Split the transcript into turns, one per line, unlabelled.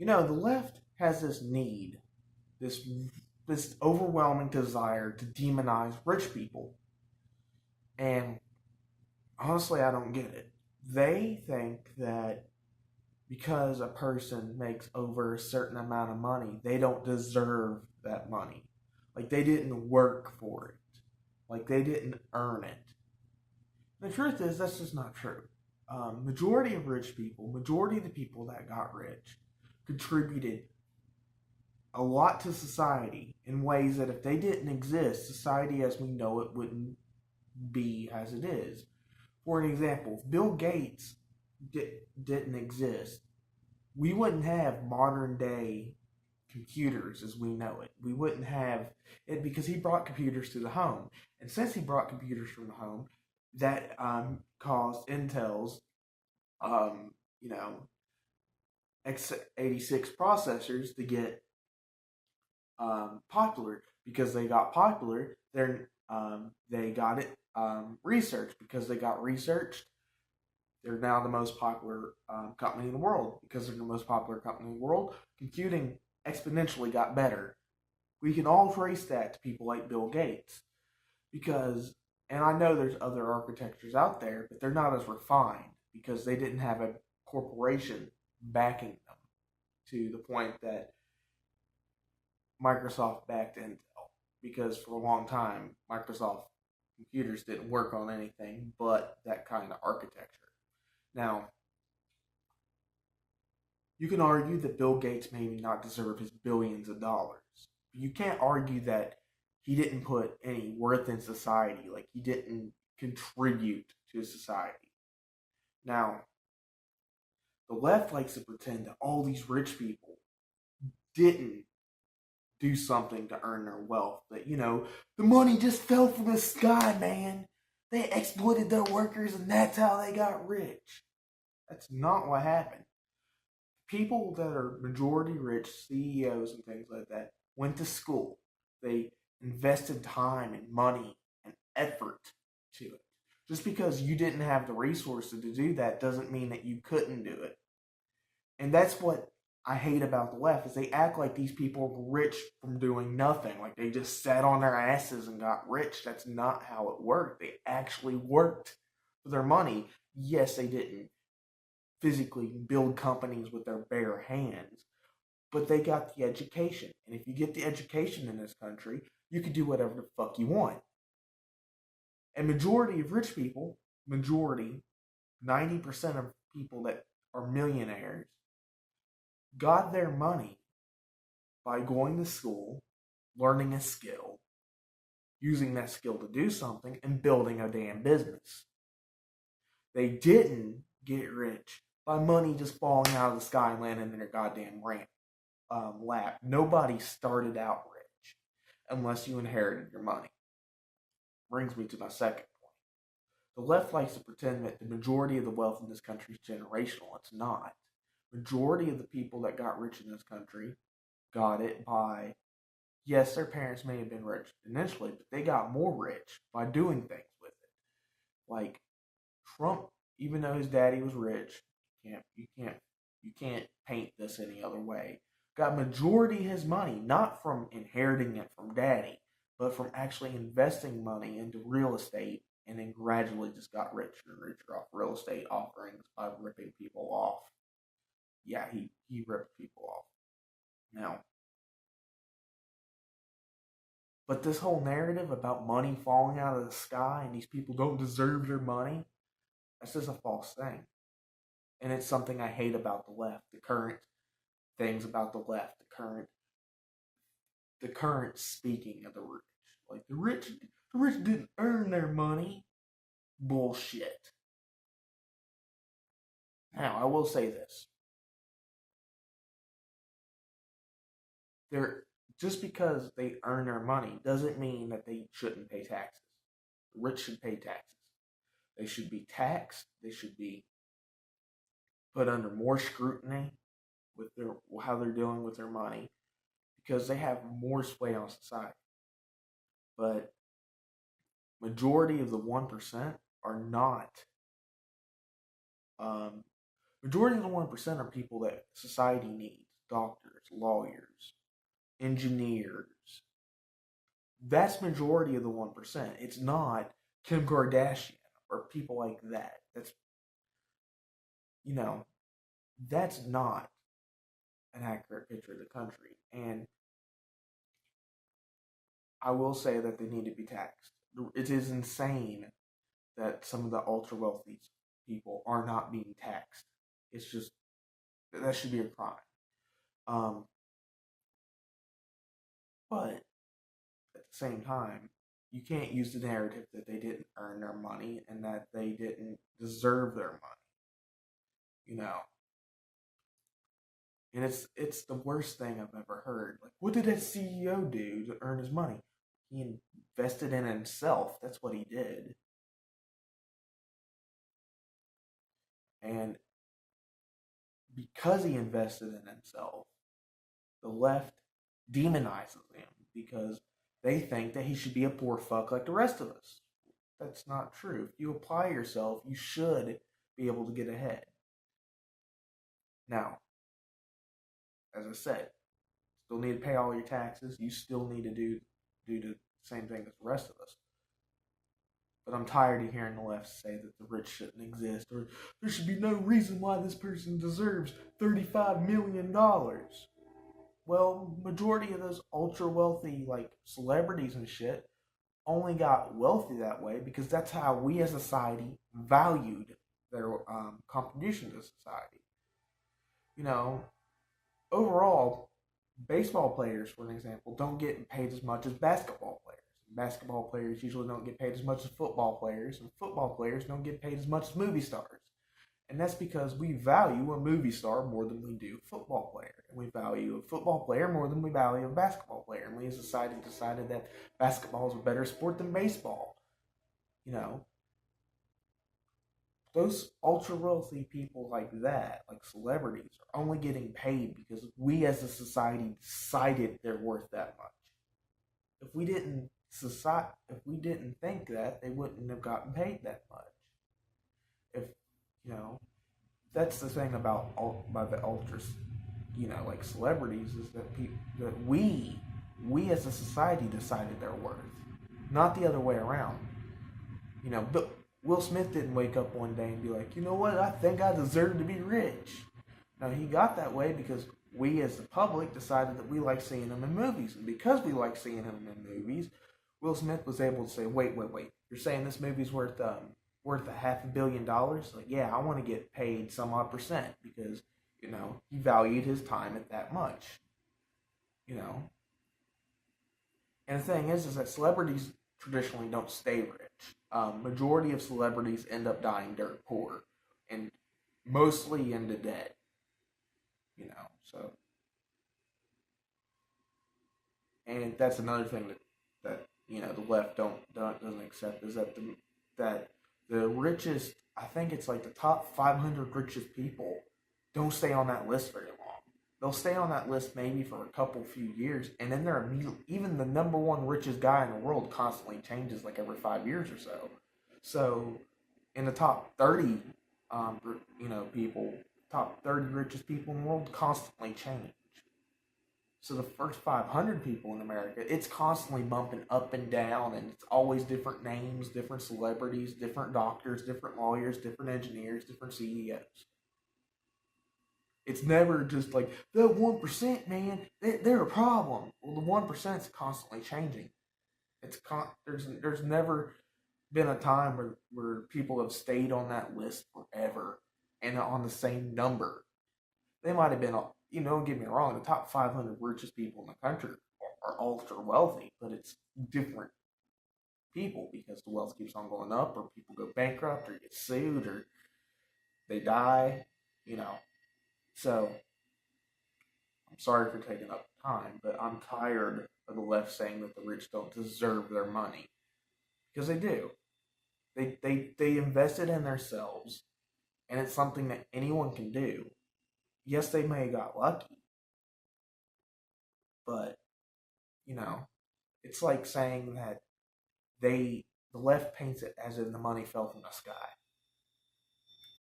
The left has this need, this this overwhelming desire to demonize rich people. And honestly, I don't get it. They think that because a person makes over a certain amount of money, they don't deserve that money. Like they didn't work for it. Like they didn't earn it. The truth is, that's just not true. Majority of rich people, majority of the people that got rich, contributed a lot to society in ways that if they didn't exist, society as we know it wouldn't be as it is. For an example, if Bill Gates didn't exist, we wouldn't have modern day computers as we know it. We wouldn't have it because he brought computers to the home. And since he brought computers from the home, that caused Intel's, um, you know, x86 processors to get popular. Because they got popular, they got it researched. Because they got researched, they're now the most popular company in the world. Because they're the most popular company in the world, computing exponentially got better. We can all trace that to people like Bill Gates. Because, and I know there's other architectures out there, but they're not as refined because they didn't have a corporation backing them to the point that Microsoft backed Intel. Because for a long time, Microsoft computers didn't work on anything but that kind of architecture. Now, you can argue that Bill Gates maybe not deserve his billions of dollars. But you can't argue that he didn't put any worth in society, like he didn't contribute to society. Now, the left likes to pretend that all these rich people didn't do something to earn their wealth. That, the money just fell from the sky, man. They exploited their workers and that's how they got rich. That's not what happened. People that are majority rich, CEOs and things like that, went to school. They invested time and money and effort to it. Just because you didn't have the resources to do that doesn't mean that you couldn't do it. And that's what I hate about the left is they act like these people were rich from doing nothing. Like they just sat on their asses and got rich. That's not how it worked. They actually worked for their money. Yes, they didn't physically build companies with their bare hands, but they got the education. And if you get the education in this country, you can do whatever the fuck you want. And majority of rich people, 90% of people that are millionaires, got their money by going to school, learning a skill, using that skill to do something, and building a damn business. They didn't get rich by money just falling out of the sky and landing in their goddamn lap. Nobody started out rich unless you inherited your money. Brings me to my second point. The left likes to pretend that the majority of the wealth in this country is generational. It's not. Majority of the people that got rich in this country got it by, yes, their parents may have been rich initially, but they got more rich by doing things with it. Like Trump, even though his daddy was rich, you can't paint this any other way. Got majority of his money not from inheriting it from daddy, but from actually investing money into real estate, and then gradually just got richer and richer off real estate offerings by ripping people off. Yeah, he ripped people off. Now, but this whole narrative about money falling out of the sky and these people don't deserve their money, that's just a false thing. And it's something I hate about the left. The current things about the left, the current speaking of the rich. Like the rich didn't earn their money. Bullshit. Now, I will say this. Just because they earn their money doesn't mean that they shouldn't pay taxes. The rich should pay taxes. They should be taxed. They should be put under more scrutiny with how they're dealing with their money because they have more sway on society. But majority of the 1% are not. Majority of the 1% are people that society needs doctors, lawyers, engineers. That's majority of the 1%. It's not Kim Kardashian or people like that. You know, that's not an accurate picture of the country. And I will say that they need to be taxed. It is insane that some of the ultra wealthy people are not being taxed. It's just, that should be a crime. Um, but at the same time, you can't use the narrative that they didn't earn their money and that they didn't deserve their money. You know, and it's the worst thing I've ever heard. Like, what did that CEO do to earn his money? He invested in himself. That's what he did. And because he invested in himself, the left demonizes him because they think that he should be a poor fuck like the rest of us. That's not true. If you apply yourself, you should be able to get ahead. Now, as I said, still need to pay all your taxes. You still need to do the same thing as the rest of us. But I'm tired of hearing the left say that the rich shouldn't exist or there should be no reason why this person deserves $35 million. Well, majority of those ultra wealthy like celebrities and shit only got wealthy that way because that's how we as a society valued their contribution to society. You know, overall, baseball players, for an example, don't get paid as much as basketball players. Basketball players usually don't get paid as much as football players, and football players don't get paid as much as movie stars. And that's because we value a movie star more than we do a football player. And we value a football player more than we value a basketball player. And we as a society decided that basketball is a better sport than baseball. You know, those ultra wealthy people like that, like celebrities, are only getting paid because we as a society decided they're worth that much. If we didn't think that, they wouldn't have gotten paid that much. If you know, that's the thing about the ultras, like celebrities, is that we as a society decided their worth, not the other way around. But Will Smith didn't wake up one day and be like, you know what, I think I deserve to be rich. No, he got that way because we as the public decided that we like seeing him in movies. And because we like seeing him in movies, Will Smith was able to say, wait. You're saying this movie's worth $500 million? Like, yeah, I want to get paid some odd percent because, he valued his time at that much. And the thing is that celebrities traditionally don't stay rich. Majority of celebrities end up dying dirt poor and mostly into debt. So, and that's another thing that the left doesn't accept is that the richest, I think it's like the top 500 richest people don't stay on that list very long. They'll stay on that list maybe for a few years, and then they're even the number one richest guy in the world constantly changes like every 5 years or so. So, in the top 30, people, top 30 richest people in the world constantly change. So the first 500 people in America, it's constantly bumping up and down, and it's always different names, different celebrities, different doctors, different lawyers, different engineers, different CEOs. It's never just like, the 1%, man, they're a problem. Well, the 1% is constantly changing. There's never been a time where people have stayed on that list forever and on the same number. They might have been, don't get me wrong, the top 500 richest people in the country are ultra wealthy, but it's different people because the wealth keeps on going up, or people go bankrupt, or get sued, or they die, So, I'm sorry for taking up time, but I'm tired of the left saying that the rich don't deserve their money. Because they do. They invested in themselves, and it's something that anyone can do. Yes, they may have got lucky, but, it's like saying that the left paints it as if the money fell from the sky.